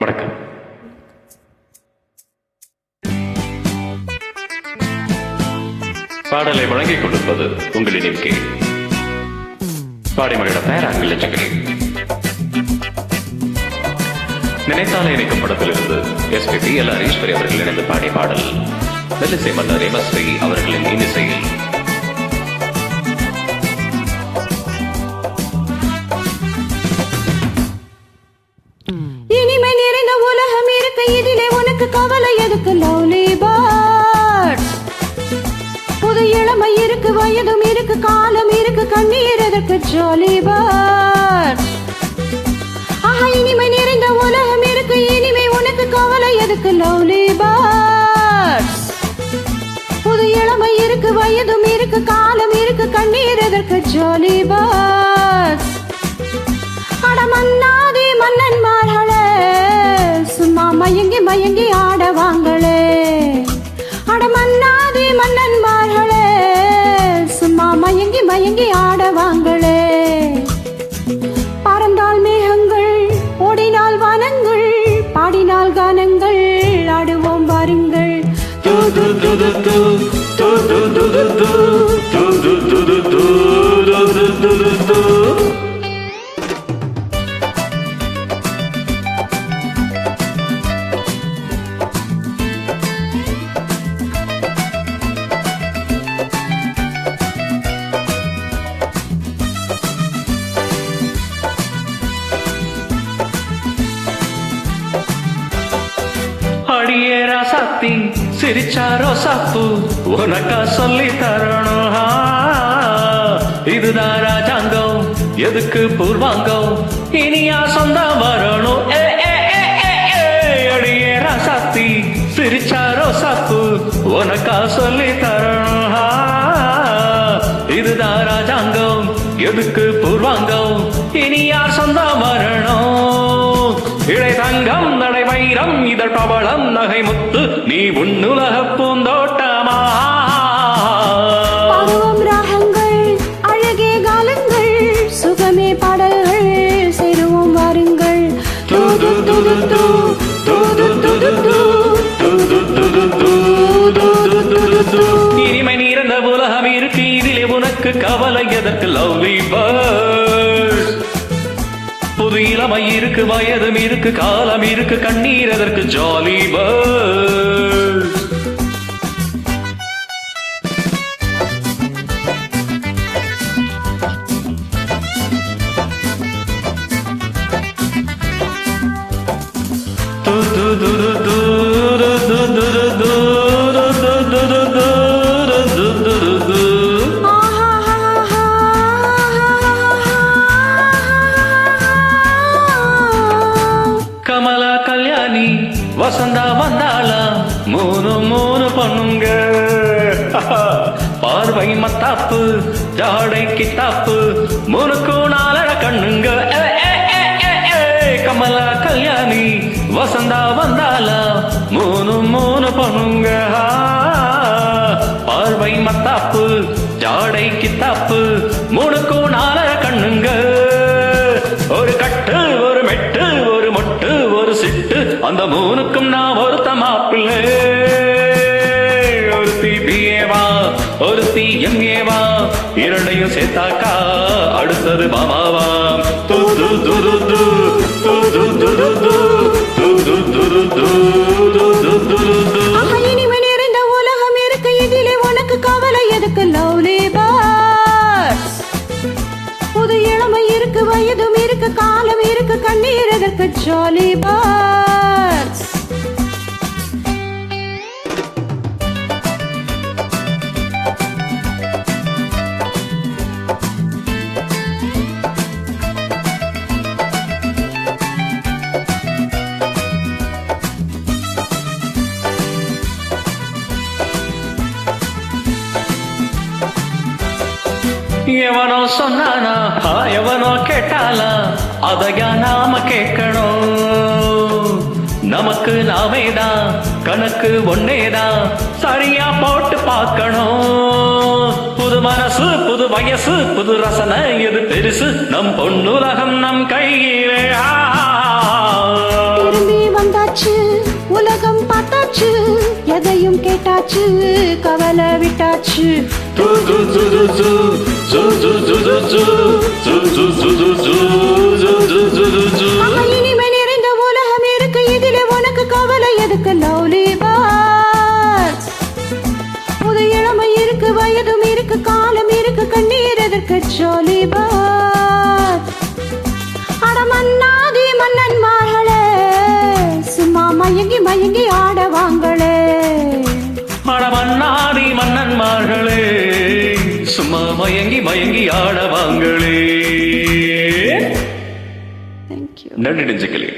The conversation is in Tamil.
வணக்கம். பாடலை வழங்கிக் கொண்டிருப்பது உங்களின் எம்கே. பாடிமொழியோட பேராங்கில் லட்சக்கரி. நினைத்தாலே இணைக்கும் படத்திலிருந்து எஸ்பிபி எல்ஆர் ஈஸ்வரி அவர்கள் இணைந்து பாடிய பாடல் மெல்லிசை மன்னர் எம்எஸ்வி அவர்களின் இன்னிசையில். இனிமை நிறைந்த உலகம் இருக்கு, இதிலே உனக்கு கவலை எதுக்கு? Lovely birds. புது இளமை இருக்கு, வயதும் இருக்கு, காலம் இருக்கு, கண்ணீர் எதற்கு? Jolly birds. ஆஹா, இனிமை நிறைந்த உலகம் இருக்கு, இனிமே உனக்கு கவலை எதுக்கு? Lovely birds. புது இளமை இருக்கு, வயதும் இருக்கு, காலம் இருக்கு, கண்ணீர் எதற்கு? Jolly birds. அடமன்னாதே மன்னன்மார்களே, சும்மா மயங்கி மயங்கி ஆடவாங்களே. அடமன்னாதே மன்னன்மார்களே, சும்மா மயங்கி மயங்கி ஆடவாங்களே. பறந்தால் மேகங்கள், ஓடினால் வனங்கள், பாடினால் கானங்கள், ஆடுவோம் வாருங்கள். அடியேரா சக்தி சிரிச்சாரோ சப்பு உனக்கா சொல்லி தரணும். இதுதான் ராஜாங்கம், எதுக்கு பூர்வாங்கம், இனியா சொந்தம் வரணும். அடியேரா சக்தி சிரிச்சாரோ சப்பு உனக்கா சொல்லி தரணும். இதுதான் ராஜாங்கம், எதுக்கு பூர்வாங்கம், இனியா சொந்தம் வரணும். இளை தங்கம் நடை வைரம் இதழ் பவளம் நகை முத்து நீ உன்னுலக பூந்தோட்டமா. பாடுவோம் ராகங்கள், அழகே காலங்கள், சுகமே பாடல்கள், சேருவோம் வாருங்கள். இனிமை நீரந்த உலகம் இருக்கு, இதிலே உனக்கு கவலை எதற்கு? Lovely birds. புது இளமை இருக்கு, வயதும் இருக்கு, காலம் இருக்கு, கண்ணீர் எதற்கு? Jolly birds. கமலா கல்யாணி வசந்தா வந்தாளா, மூணு மூணு பொண்ணுங்க. பார்வை மத்தாப்பு, ஜாடை கித்தாப்பு, முனுக்கு நாலட கண்ணுங்க. கமலா கல்யாணி வசந்தா வந்தாளா, மூணு மூணு பொண்ணுங்க. பார்வை மத்தாப்பு, ஜாடை கித்தாப்பு, முனுக்கு நாலட கண்ணுங்க. ஒரு கட்டு, ஒரு மெட்டு, ஒரு மொட்டு, ஒரு சிட்டு, அந்த மூணுக்கும் நான் ஒருத்த மாப்பிள்ளை. ஒருத்தி பிஏவா, ஒருத்தி எம்ஏவா, இரண்டையும் சேர்த்தாக்கா அடுத்தது மாமாவாம். துது துது து, துது துது து, துது துது து, துது துது து. இனிமை நிறைந்த உலகம் இருக்கு, இதிலே உனக்கு கவலை எதுக்கு? Lovely birds. புது இளமை இருக்கு, வயதும் இருக்கு, காலம் இருக்கு, கண்ணீர் எதற்கு? Jolly birds. எவனோ சொன்னானா, எவனோ கேட்டாலா, அதையா நாம கேட்கணும். நமக்கு நாமேதான், கணக்கு ஒன்னேதான், சரியா போட்டு பார்க்கணும். புது மனசு, புது வயசு, புது ரசனை, எது பெருசு? நம் பொன்னுலகம் நம் கையிலே. திரும்பி விட்டாச்சு கவலை விட்டாச்சு ஆஹா, இனிமை நிறைந்த உலகம் இருக்கு இதிலே உனக்கு கவலை எதுக்கு லவ்லி பேர்ட்ஸ் புது இளமை இருக்கு வயதும் இருக்கு காலம் இருக்கு கண்ணீர் எதற்கு ஜாலி பேர்ட்ஸ் அட மன்னாதி மன்னன்மார்களே சும்மா மயங்கி மயங்கி ஆட வாங்களே மணமன்னாடி மன்னன்மார்களே சும்மா மயங்கி மயங்கி ஆடவாங்களே. தேங்க்யூ நன்றி நெஞ்சுகளே.